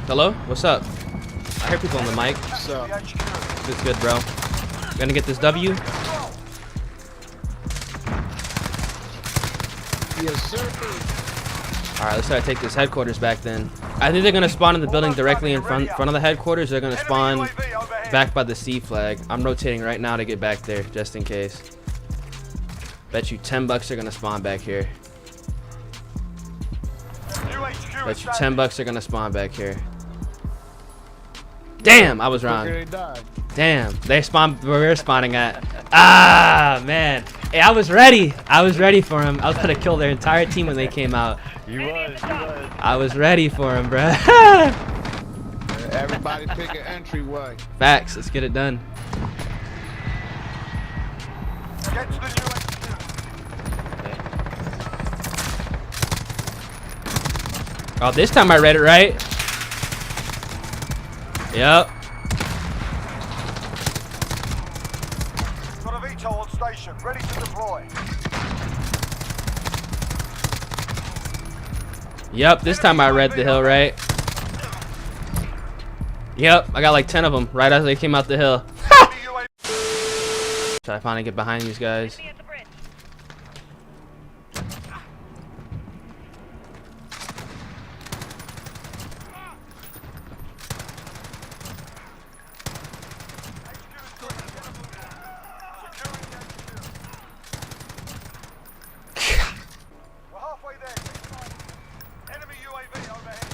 Hello? What's up? I hear people on the mic. What's up? It's good, bro. Gonna get this W. Yes, sir. Alright, let's try to take this headquarters back then. I think they're gonna spawn in the building directly in front of the headquarters. They're gonna spawn back by the C flag. I'm rotating right now to get back there, just in case. Bet you $10 they're gonna spawn back here. Bet you $10 they're gonna spawn back here. Damn, I was wrong. Damn, they spawned where we're spawning at. Ah, man. Hey, I was ready. I was ready for him. I was gonna kill their entire team when they came out. You was. I was ready for him, bruh. Everybody pick an entryway. Facts. Let's get it done. Get to the new Oh, this time I read it right. Yep. Got a VTOL on station, ready to deploy. Yep, this time I read the hill right. Yep, I got like 10 of them right as they came out the hill. Should I finally get behind these guys? We're halfway there. Enemy UAV overhead.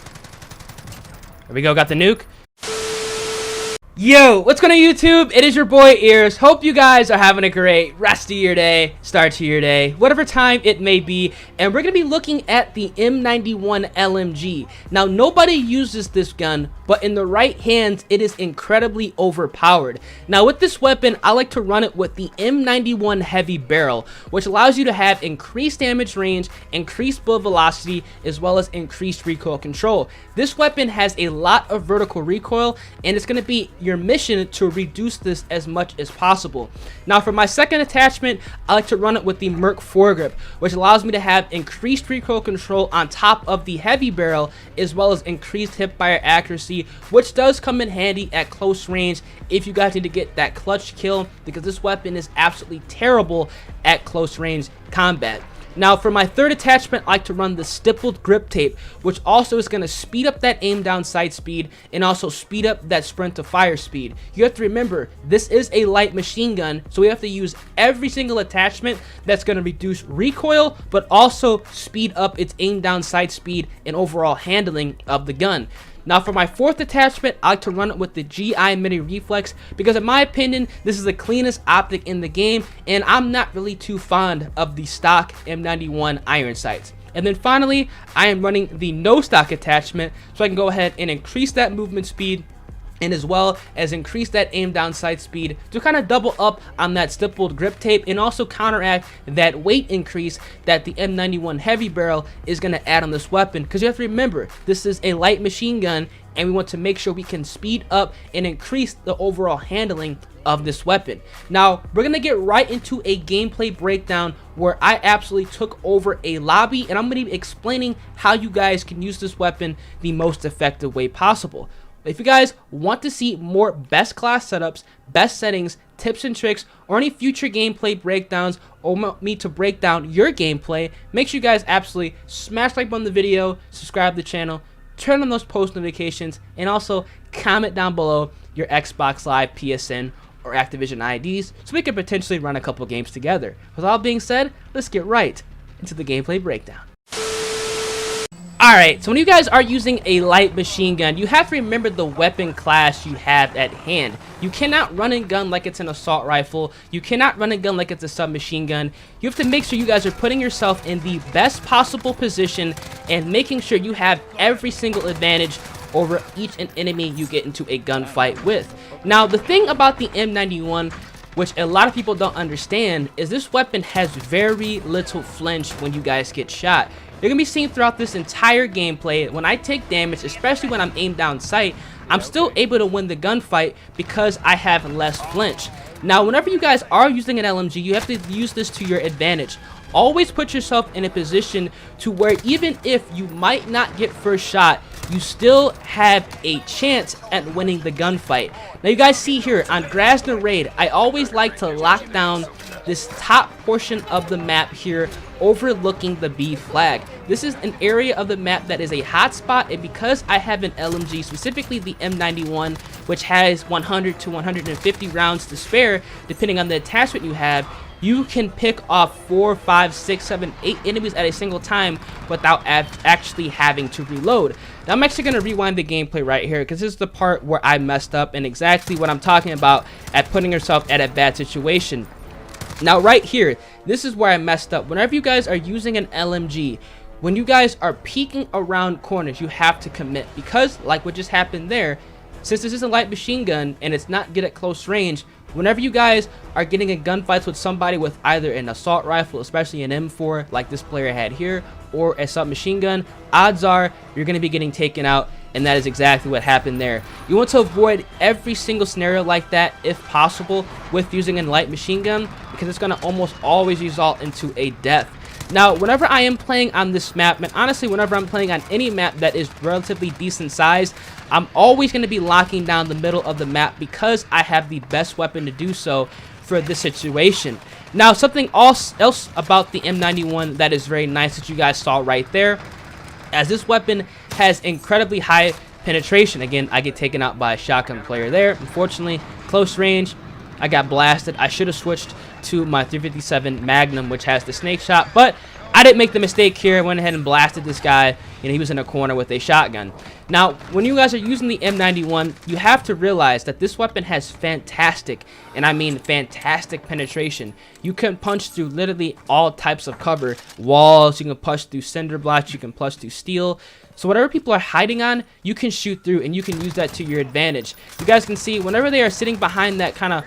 There we go, got the nuke. Yo, what's going on YouTube? It is your boy Ears. Hope you guys are having a great rest of your day, start to your day, whatever time it may be. And we're going to be looking at the M91 LMG. Now, nobody uses this gun, but in the right hands, it is incredibly overpowered. Now, with this weapon, I like to run it with the M91 heavy barrel, which allows you to have increased damage range, increased bullet velocity, as well as increased recoil control. This weapon has a lot of vertical recoil, and it's going to be your mission to reduce this as much as possible. Now, for my second attachment, I like to run it with the Merc foregrip, which allows me to have increased recoil control on top of the heavy barrel, as well as increased hipfire accuracy, which does come in handy at close range if you guys need to get that clutch kill, because this weapon is absolutely terrible at close range combat. Now, for my third attachment, I like to run the stippled grip tape, which also is going to speed up that aim down sight speed and also speed up that sprint to fire speed. You have to remember, this is a light machine gun, so we have to use every single attachment that's going to reduce recoil, but also speed up its aim down sight speed and overall handling of the gun. Now, for my fourth attachment, I like to run it with the GI Mini Reflex, because in my opinion, this is the cleanest optic in the game, and I'm not really too fond of the stock M91 iron sights. And then finally, I am running the no stock attachment, so I can go ahead and increase that movement speed, and as well as increase that aim down sight speed to kind of double up on that stippled grip tape and also counteract that weight increase that the M91 heavy barrel is going to add on this weapon. Because you have to remember, this is a light machine gun, and we want to make sure we can speed up and increase the overall handling of this weapon. Now, we're going to get right into a gameplay breakdown where I absolutely took over a lobby, and I'm going to be explaining how you guys can use this weapon the most effective way possible. If you guys want to see more best class setups, best settings, tips and tricks, or any future gameplay breakdowns, or want me to break down your gameplay, make sure you guys absolutely smash like on the video, subscribe to the channel, turn on those post notifications, and also comment down below your Xbox Live, PSN, or Activision IDs so we can potentially run a couple games together. With all being said, let's get right into the gameplay breakdown. Alright, so when you guys are using a light machine gun, you have to remember the weapon class you have at hand. You cannot run and gun like it's an assault rifle. You cannot run and gun like it's a submachine gun. You have to make sure you guys are putting yourself in the best possible position and making sure you have every single advantage over each enemy you get into a gunfight with. Now, the thing about the M91, which a lot of people don't understand, is this weapon has very little flinch when you guys get shot. You're going to be seeing throughout this entire gameplay, when I take damage, especially when I'm aimed down sight, I'm still able to win the gunfight because I have less flinch. Now, whenever you guys are using an LMG, you have to use this to your advantage. Always put yourself in a position to where even if you might not get first shot, you still have a chance at winning the gunfight. Now you guys see here on Grasner Raid, I always like to lock down this top portion of the map here overlooking the B flag. This is an area of the map that is a hot spot, and because I have an LMG, specifically the M91, which has 100 to 150 rounds to spare depending on the attachment you have, you can pick off 4, 5, 6, 7, 8 enemies at a single time without actually having to reload. Now I'm actually going to rewind the gameplay right here because this is the part where I messed up and exactly what I'm talking about at putting yourself at a bad situation. Now right here, this is where I messed up. Whenever you guys are using an LMG, when you guys are peeking around corners, you have to commit, because like what just happened there, since this is a light machine gun and it's not good at close range, whenever you guys are getting in gunfights with somebody with either an assault rifle, especially an M4 like this player had here, or a submachine gun, odds are you're going to be getting taken out, and that is exactly what happened there. You want to avoid every single scenario like that if possible with using a light machine gun, because it's going to almost always result into a death. Now, whenever I am playing on this map, and honestly, whenever I'm playing on any map that is relatively decent size, I'm always going to be locking down the middle of the map because I have the best weapon to do so for this situation. Now, something else about the M91 that is very nice that you guys saw right there, as this weapon has incredibly high penetration. Again, I get taken out by a shotgun player there. Unfortunately, close range, I got blasted. I should have switched to my 357 Magnum, which has the snake shot, but I didn't make the mistake here. I went ahead and blasted this guy. He was in a corner with a shotgun. Now, when you guys are using the M91, you have to realize that this weapon has fantastic, and I mean fantastic, penetration. You can punch through literally all types of cover. Walls, you can punch through cinder blocks, you can punch through steel. So whatever people are hiding on, you can shoot through, and you can use that to your advantage. You guys can see whenever they are sitting behind that kind of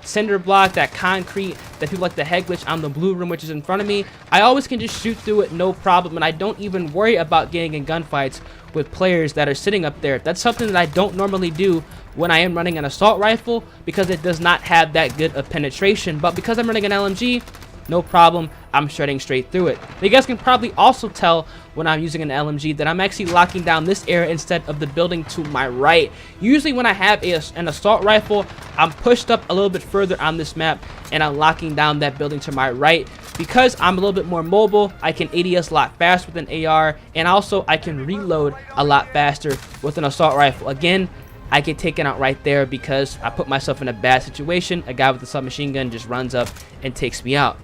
cinder block, that concrete that people like to head glitch on the blue room, which is in front of me, I always can just shoot through it, no problem, and I don't even worry about getting in gunfights with players that are sitting up there. That's something that I don't normally do when I am running an assault rifle, because it does not have that good of penetration, but because I'm running an LMG, no problem, I'm shredding straight through it. Now, you guys can probably also tell when I'm using an LMG that I'm actually locking down this area instead of the building to my right. Usually when I have an assault rifle, I'm pushed up a little bit further on this map and I'm locking down that building to my right. Because I'm a little bit more mobile, I can ADS lock fast with an AR, and also I can reload a lot faster with an assault rifle. Again, I get taken out right there because I put myself in a bad situation. A guy with a submachine gun just runs up and takes me out.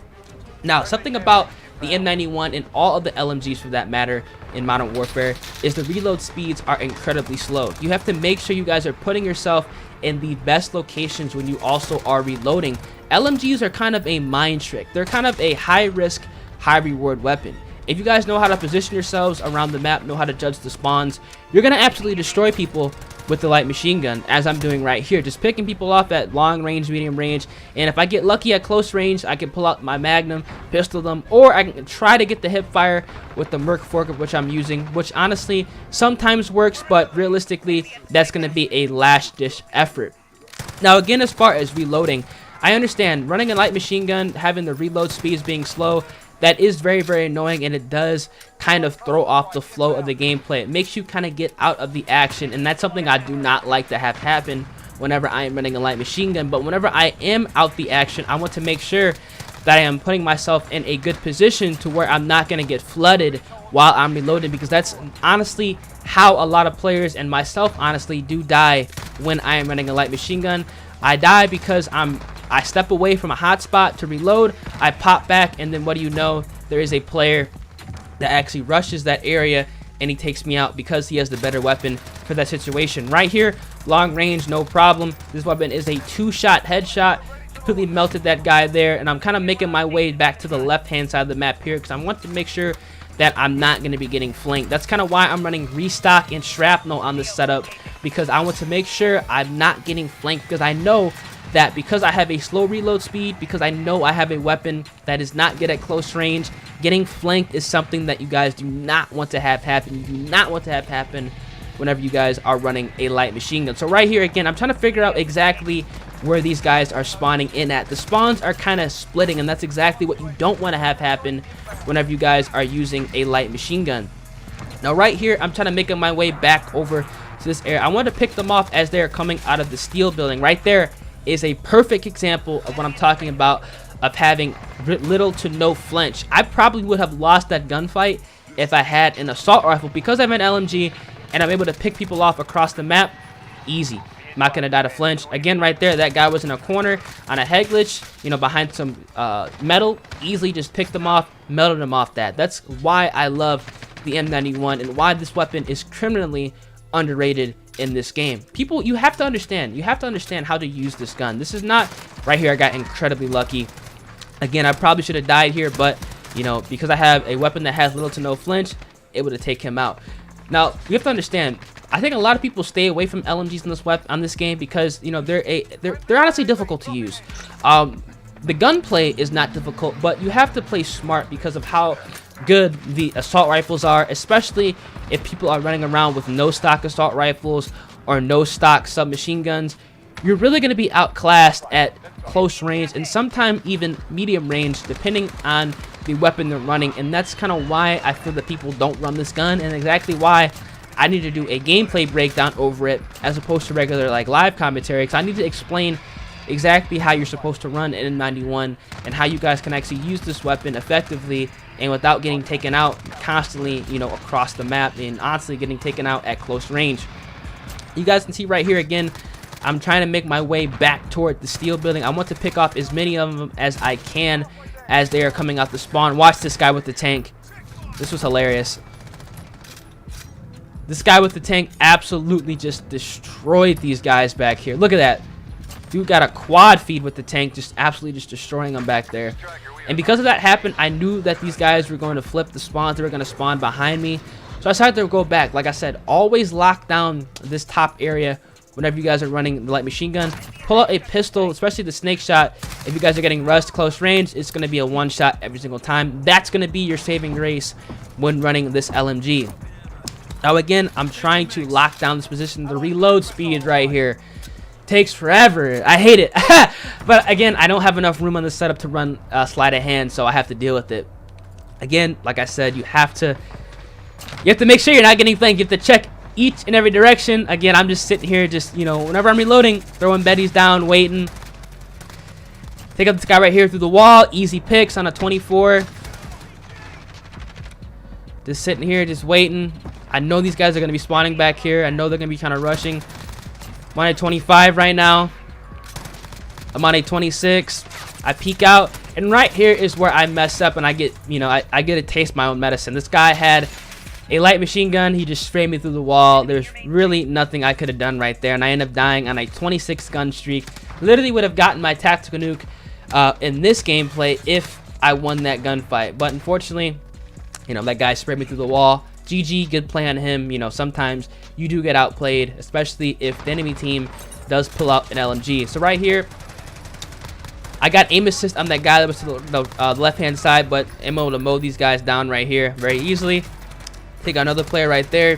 Now, something about the M91 and all of the LMGs for that matter in Modern Warfare is the reload speeds are incredibly slow. You have to make sure you guys are putting yourself in the best locations when you also are reloading. LMGs are kind of a mind trick. They're kind of a high risk, high reward weapon. If you guys know how to position yourselves around the map, know how to judge the spawns, you're going to absolutely destroy people with the light machine gun, as I'm doing right here, just picking people off at long range, medium range, and if I get lucky at close range, I can pull out my Magnum, pistol them, or I can try to get the hip fire with the Merc fork, which I'm using, which honestly sometimes works, but realistically that's going to be a last ditch effort. Now again, as far as reloading, I understand running a light machine gun, having the reload speeds being slow, that is very, very annoying, and it does kind of throw off the flow of the gameplay. It makes you kind of get out of the action, and that's something I do not like to have happen whenever I am running a light machine gun. But whenever I am out the action, I want to make sure that I am putting myself in a good position to where I'm not going to get flooded while I'm reloading, because that's honestly how a lot of players, and myself honestly, do die when I am running a light machine gun. I die because I step away from a hot spot to reload, I pop back, and then what do you know, there is a player that actually rushes that area and he takes me out because he has the better weapon for that situation. Right here, long range, no problem. This weapon is a 2-shot headshot, completely melted that guy there, and I'm kind of making my way back to the left hand side of the map here because I want to make sure that I'm not going to be getting flanked. That's kind of why I'm running restock and shrapnel on this setup, because I want to make sure I'm not getting flanked, because I know that because I have a slow reload speed, because I know I have a weapon that is not good at close range, getting flanked is something that you guys do not want to have happen. You do not want to have happen whenever you guys are running a light machine gun. So right here, again, I'm trying to figure out exactly where these guys are spawning in at. The spawns are kind of splitting, and that's exactly what you don't want to have happen whenever you guys are using a light machine gun. Now right here, I'm trying to make my way back over to this area. I want to pick them off as they're coming out of the steel building. Right there is a perfect example of what I'm talking about, of having little to no flinch. I probably would have lost that gunfight if I had an assault rifle. Because I have an LMG and I'm able to pick people off across the map, easy. I'm not gonna die to flinch. Again, right there, that guy was in a corner on a head glitch, you know, behind some metal. Easily just picked them off, melted them off that. That's why I love the M91 and why this weapon is criminally underrated in this game. People, you have to understand how to use this gun. This is not, right here I got incredibly lucky. Again, I probably should have died here, but you know, because I have a weapon that has little to no flinch, able to take him out. Now you have to understand, I think a lot of people stay away from LMGs on this game because, you know, they're honestly difficult to use. The gunplay is not difficult, but you have to play smart because of how good the assault rifles are, especially if people are running around with no stock assault rifles or no stock submachine guns. You're really going to be outclassed at close range and sometimes even medium range, depending on the weapon they're running. And that's kind of why I feel that people don't run this gun, and exactly why I need to do a gameplay breakdown over it as opposed to regular like live commentary, because I need to explain exactly how you're supposed to run an M91 and how you guys can actually use this weapon effectively and without getting taken out constantly, you know, across the map, and honestly getting taken out at close range. You guys can see right here again, I'm trying to make my way back toward the steel building. I want to pick off as many of them as I can as they are coming out the spawn. Watch this guy with the tank. This was hilarious. This guy with the tank absolutely just destroyed these guys back here. Look at that. Dude got a quad feed with the tank, just absolutely just destroying them back there. And because of that happened, I knew that these guys were going to flip the spawns. They were going to spawn behind me. So I decided to go back. Like I said, always lock down this top area whenever you guys are running the light machine gun. Pull out a pistol, especially the snake shot. If you guys are getting rushed close range, it's going to be a one shot every single time. That's going to be your saving grace when running this LMG. Now again, I'm trying to lock down this position. The reload speed right here takes forever. I hate it. But again, I don't have enough room on the setup to run sleight of hand, so I have to deal with it. Again, like I said, you have to make sure you're not getting flanked. You have to check each and every direction. Again, I'm just sitting here, just, you know, whenever I'm reloading, throwing Betties down, waiting. Take up this guy right here through the wall. Easy picks on a 24. Just sitting here, just waiting. I know these guys are going to be spawning back here. I know they're going to be kind of rushing. I'm on a 25 right now. I'm on a 26. I peek out, and right here is where I mess up, and I get, you know, I get to taste my own medicine. This guy had a light machine gun. He just sprayed me through the wall. There's really nothing I could have done right there, and I end up dying on a 26 gun streak. Literally would have gotten my tactical nuke in this gameplay if I won that gunfight, but unfortunately, you know, that guy sprayed me through the wall. GG, good play on him. You know, sometimes you do get outplayed, especially if the enemy team does pull out an LMG. So right here, I got aim assist on that guy that was to the left-hand side, but I'm able to mow these guys down right here very easily. Take another player right there.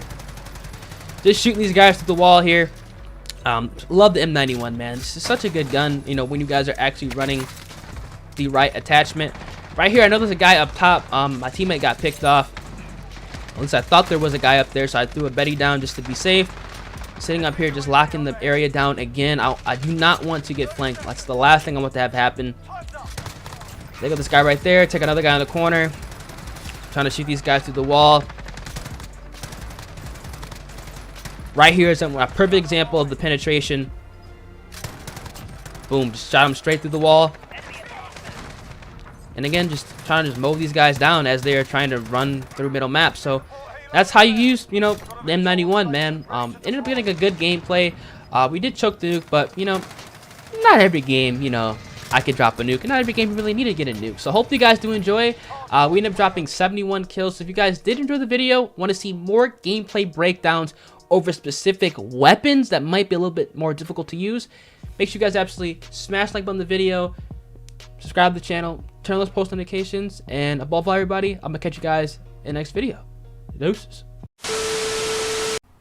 Just shooting these guys through the wall here. Love the M91, man. This is such a good gun, you know, when you guys are actually running the right attachment. Right here, I know there's a guy up top. My teammate got picked off. At least I thought there was a guy up there, so I threw a Betty down just to be safe. Sitting up here, just locking the area down again. I do not want to get flanked. That's the last thing I want to have happen. Take out this guy right there. Take another guy in the corner. Trying to shoot these guys through the wall. Right here is a perfect example of the penetration. Boom, just shot him straight through the wall. And again, just trying to mow these guys down as they are trying to run through middle map. So that's how you use, you know, the M91, man. Ended up getting a good gameplay. We did choke the nuke, but, you know, not every game, you know, I could drop a nuke. And not every game you really need to get a nuke. So hope you guys do enjoy. We ended up dropping 71 kills. So if you guys did enjoy the video, want to see more gameplay breakdowns over specific weapons that might be a little bit more difficult to use, make sure you guys absolutely smash like button on the video, subscribe to the channel, turn on those post notifications, and above all, everybody, I'm gonna catch you guys in the next video. Deuces.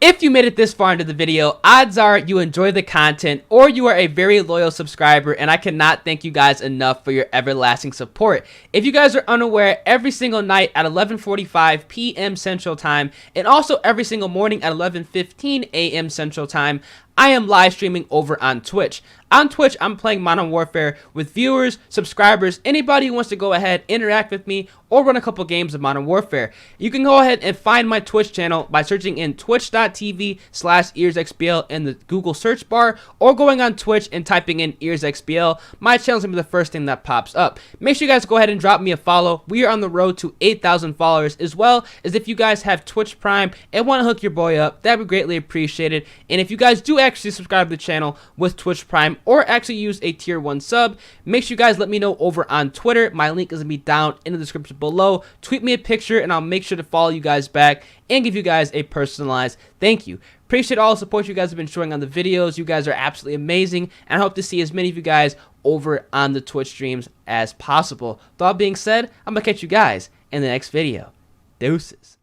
If you made it this far into the video, odds are you enjoy the content or you are a very loyal subscriber, and I cannot thank you guys enough for your everlasting support. If you guys are unaware, every single night at 11:45 p.m. Central Time and also every single morning at 11:15 a.m. Central Time, I am live streaming over on Twitch. On Twitch, I'm playing Modern Warfare with viewers, subscribers, anybody who wants to go ahead, interact with me, or run a couple games of Modern Warfare. You can go ahead and find my Twitch channel by searching in twitch.tv/EarsXBL in the Google search bar, or going on Twitch and typing in EarsXBL. My channel is going to be the first thing that pops up. Make sure you guys go ahead and drop me a follow. We are on the road to 8,000 followers, as well as if you guys have Twitch Prime and want to hook your boy up, that would be greatly appreciated. And if you guys do actually subscribe to the channel with Twitch Prime or actually use a tier 1 sub, make sure you guys let me know over on Twitter. My link is going to be down in the description below. Tweet me a picture and I'll make sure to follow you guys back and give you guys a personalized thank you. Appreciate all the support you guys have been showing on the videos. You guys are absolutely amazing, and I hope to see as many of you guys over on the Twitch streams as possible. With all being said, I'm going to catch you guys in the next video. Deuces.